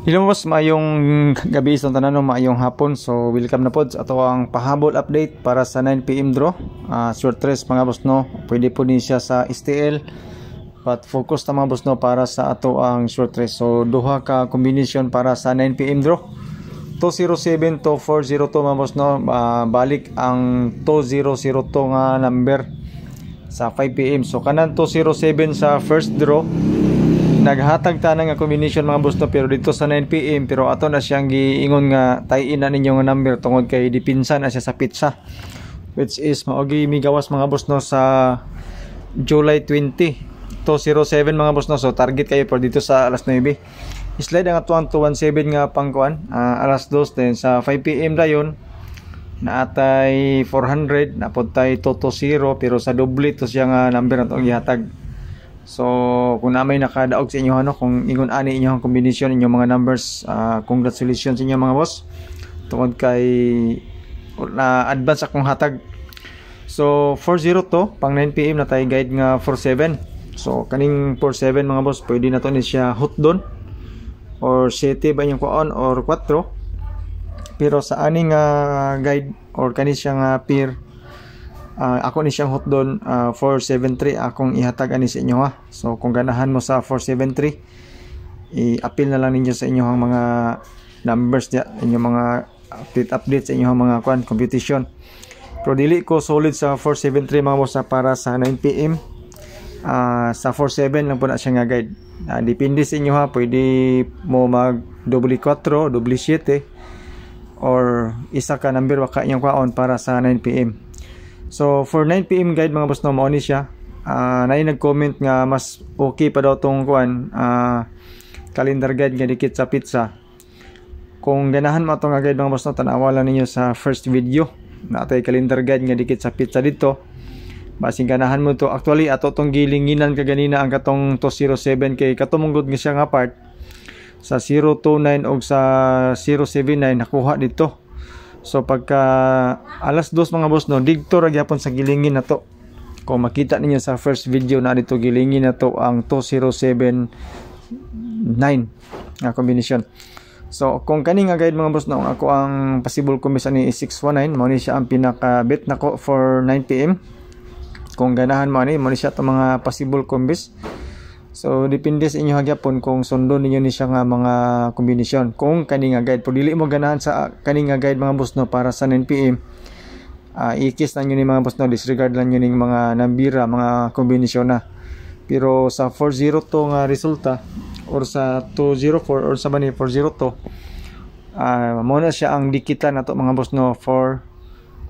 Hello boss, maayong gabi sa tanan, maayong hapon. So welcome na pod sa ato ang pahabol update para sa 9 PM draw. Short race mga boss no. Pwede po ni siya sa STL. But focus ta mga boss no para sa ato ang short race. So duha ka combination para sa 9 PM draw. 207 to 402 mga boss no. Balik ang 2002 nga number sa 5 PM. So kanan 207 sa first draw. Naghatag ta nga combination mga boss no, pero dito sa 9 PM pero ato na siyang giingon nga tay-in na ninyo nga number tungod kay dipinsa na siya sa pizza, which is maogi migawas mga boss no sa July 20 207 mga boss no. So target kayo por dito sa alas 9. Slide ang atuang 217 nga pangkuan, alas 2 din sa 5 PM dayon na atay 400 na pod tay 220 pero sa doble to siya nga number natong gihatag. So kung na may nakadaog sa inyo ano, kung ingon ani inyo ang combination inyo mga numbers, congratulations sa inyo mga boss tungod kay na advance akong hatag. So 402 pang 9 PM na tayo guide nga 47. So kaning 47 mga boss pwede na to ni siya hot doon or 7 ba yung kuon or 4, pero sa aning guide or kani siya nga pair, ako ni siyang hot doon 473 akong ihatag ani sa inyo ha. So kung ganahan mo sa 473, i-appeal na lang ninyo sa inyong mga numbers niya, inyong mga update sa inyong mga computation. Pero dili ko solid sa 473 mga boss para sa 9 PM. Sa 47 lang po na siya nga guide. Depende sa inyo ha, pwede mo mag double 4, double 7 or isa ka number waka inyong kwaon para sa 9 PM. So for 9 PM guide mga boss no, mao ni siya. Nay nag-comment nga mas okay pa daw tong kuan calendar guide nga dikit sa pizza. Kung ganahan mo tong guide mga boss no, tanawa lang ninyo sa first video. Natay calendar guide nga dikit sa pizza dito. Basing ganahan mo to. Actually ato tong gilinginan kaganina ang katong 207 kay katumunggod nga siya nga part sa 029 og sa 079 nakuha dito. So pagka alas 2 mga boss no, dito ra gyapon sa gilingin na to. Kung makita ninyo sa first video na dito gilingin na to ang 2079 nga combination. So kung kani nga guide mga boss no, ako ang possible combis ani 619 mo ni siya ang pinaka bet nako for 9 PM. Kung ganahan mo ani mo ni siya to mga possible combis. So depende sa inyo hagyapon kung sundo ninyo ni siya nga mga kombinasyon kung kani nga guide. Pero dili mo ganahan sa kani nga guide mga boss no para sa 9 PM, ikis na nyo ni mga boss no, disregard lang nyo ning mga nambira, mga kombinasyon na. Pero sa 402 nga resulta or sa 204 or sa bani 402, mo na siya ang dikitan nato mga boss no for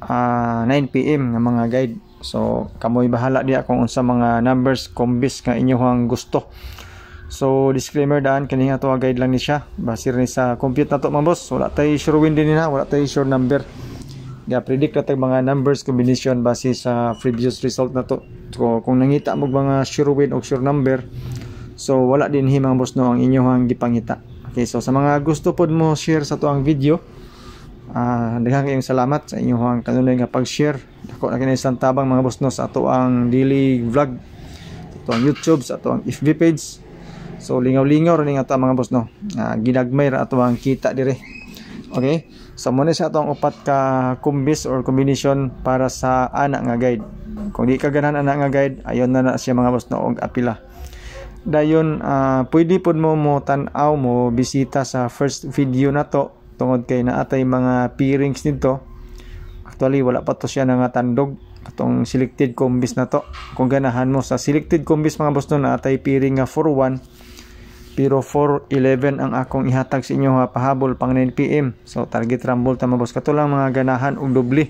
9 PM nga mga guide. So kamoy bahala diya kung unsa mga numbers combis nga inyohang gusto. So disclaimer daan kani nga to guide lang ni siya base rin sa compute nato mga boss. Wala tay sure win din na, wala tay sure number. Ya predict nato mga numbers combination base sa previous result nato. So kung nangita mo mga sure win o sure number, so wala din hi mga boss no ang inyohang gipangita. Okay, so sa mga gusto pod mo share sa to ang video, daghang kayong salamat sa inyong kanunay nga pag-share. Ako na kinaisan tabang mga boss no sa ato ang daily vlog, ato ang YouTube, sa ato ang FB page. So lingaw-lingaw rin ato mga boss no, ginagmay ra ato ang kita dire. Okay, so muna sa ato ang upat ka combis or combination para sa ana nga guide. Kung di ka ganahan ana nga guide, ayon na siya mga boss no og apila. Dayon pwede pod mo tan-aw mo bisita sa first video na to tungod kay naatay mga pairings nito. Actually wala pa to siya nga tandog atong selected combis na to. Kung ganahan mo sa selected combis mga boss no, naatay pairing nga 41 pero 411 ang akong ihatag sa inyo ha pahabol pang 9 PM. So target rumble ta mga boss, kato lang mga ganahan og doble.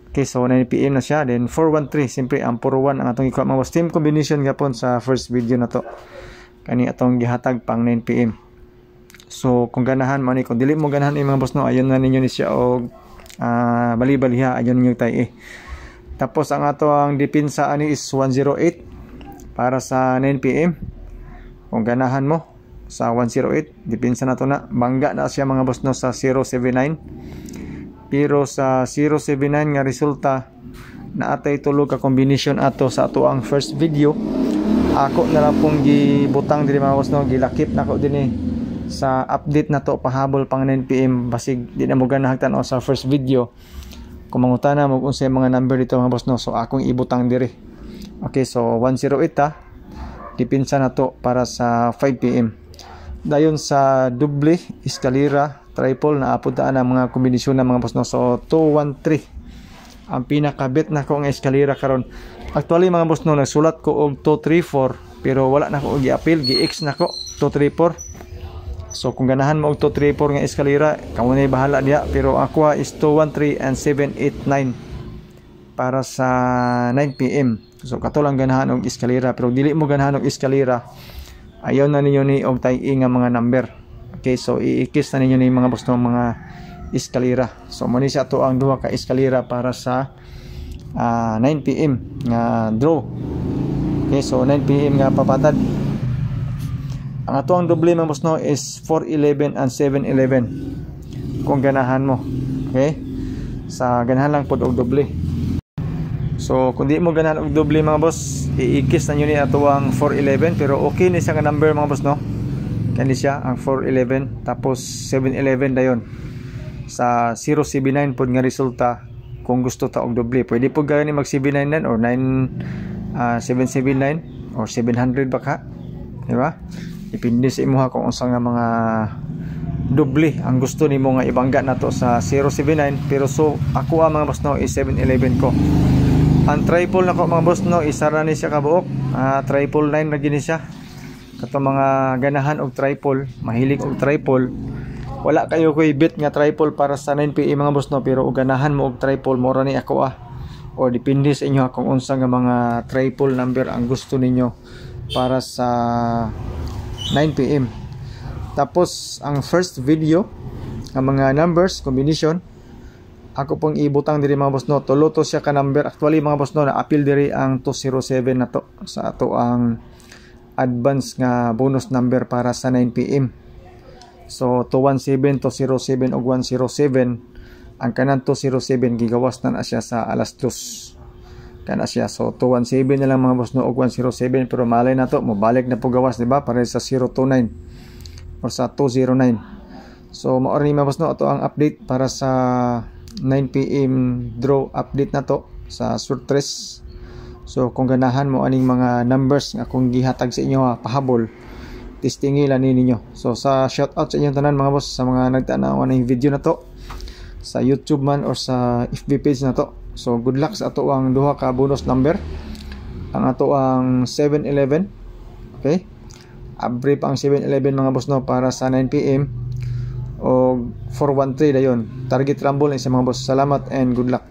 Okay, so 9 PM na siya, then 413 simpre ang 41 ang atong ikuha mga boss. Team combination gapon sa first video na to kani atong gihatag pang 9 PM. So kung ganahan mo ni, kung dili mo ganahan mga boss no, ayon na ninyo ni siya og bali-baliha, ayon ninyo tay Tapos ang ato ang depensa ani is 108 para sa 9 PM. Kung ganahan mo sa 108, depensa na to na bangga na siya mga boss no sa 079. Pero sa 079 nga resulta na atay tulog ka combination ato sa ato ang first video. Ako na lang pong gibutang diri mga boss no, gilakip nako dinhi sa update na to pahabol pang 9 PM basig di na mo ganahan tan-aw sa first video kung mangutana mo unsay mga number dito mga boss no. So akong ibutang diri. Okay, so 108 dipinsa na to para sa 5 PM. Dayon sa double, eskalera, triple na apuntaan ang mga kombinasyon ng mga boss no. So 213 ang pinakabit na ko ang eskalera karon. Actually mga boss no, nagsulat ko og 234 pero wala na ko og gi-appeal, gi-X na ko 234. So kung ganahan mo og 234 nga eskalera, kamo na bahala diha, pero ako is 213 and 789 para sa 9 PM. So kato lang ganahan og eskalera, pero dili mo ganahan og eskalera, ayaw na ninyo ni og tay-i nga mga number. Okay, so i-ikis na ninyo ni mga boss no mga eskalera. So mo ni sa to ang duha ka eskalera para sa 9 PM nga draw. Okay, so 9 PM nga papatad. Ang ato ang doble mga boss no is 411 and 711 kung ganahan mo. Okay, sa ganahan lang pod og doble. So kung di mo ganahan og doble mga boss, iikis na nyo ni ato ang 411, pero okay ni siya nga number mga boss no. Kani siya ang 411 tapos 711 dayon sa 079 pod nga resulta. Kung gusto ta og doble, pwede po gani mag 799 or 779 or 700 baka, di ba? Depende sa imo kung unsa nga mga doble ang gusto nimo nga ibangga nato sa 079, pero so ako ang mga boss no is 711 ko. Ang triple nako mga boss no, isara ni siya kabuok. Triple 9 na gini siya. Kato mga ganahan og triple, mahilig og triple. Wala kayo ko i-bet nga triple para sa 9 PM mga boss no, pero og ganahan mo og triple mora ni ako o depende sa inyo kung unsa nga mga triple number ang gusto ninyo para sa 9 PM. Tapos ang first video ang mga numbers combination ako pong ibutang diri mga boss no, tulo to siya ka number. Actually mga boss no, na-appeal diri ang 207 na to sa ato ang advance nga bonus number para sa 9 PM. So 217, 207 ug 107. Ang kanan 207 gigawas na siya sa alas 2 kana siya. So 217 na lang mga boss no og 107, pero malay na to mobalik na po gawas, di ba, para sa 029 or sa 209. So mao rin mga boss no ato ang update para sa 9 PM draw update na to sa Sword 3. So kung ganahan mo aning mga numbers nga kung gihatag sa inyo pahabol, testingilan ninyo. So sa shout out sa inyong tanan mga boss, sa mga nagtanaw aning video na to sa YouTube man or sa FB page na to. So good luck sa ato ang duha ka bonus number. Ang ato ang 711. Okay? Abre pa ang 711 mga boss no para sa 9 PM o 413 dayon. Target rumble sa mga boss. Salamat and good luck.